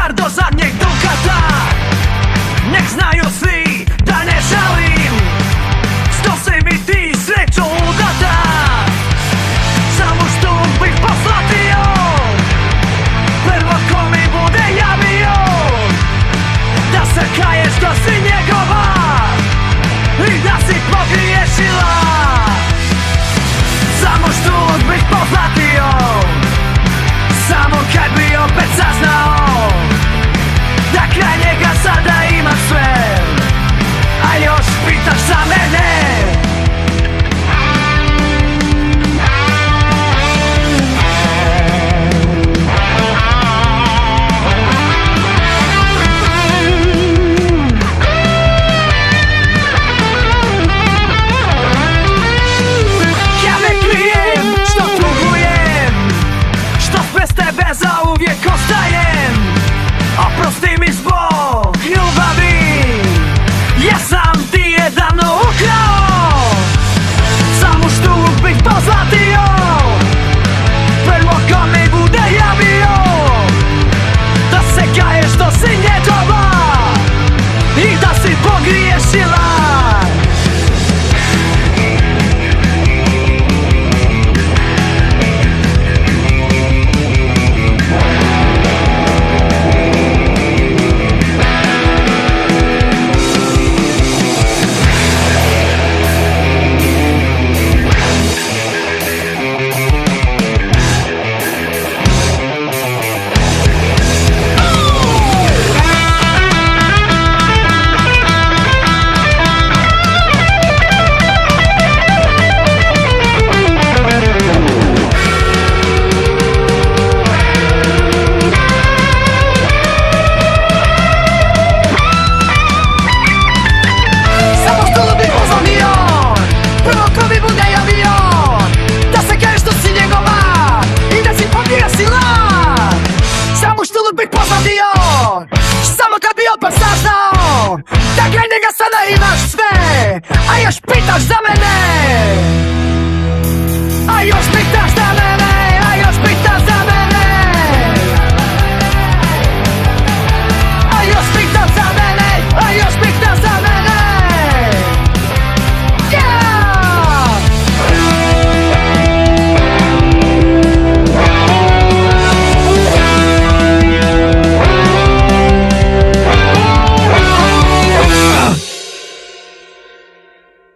makar do zadnjeg dukata. Nek znaju svi da ne žalim, što si mi ti sreću udata. Samo što bih poslatio prvo ko mi bude javio, da se kaješ da si njegova i da si pogriješila. Samo što bih poslatio, samo kad bi opet saznao da kraj njega sada imam sve, a još pitaš za mene. Ja ne krijem što tugujem, što bez tebe zauvijek ostajem. Oprosti mi zbog ljubavi, ja sam ti je davno ukrao. Samo što bih pozlatio prvo ko mi bude javio, da se kaješ što si njegova i da si pogriješila. Samo kad bi opet saznao da kraj njega sada imaš sve, a još pitaš za mene.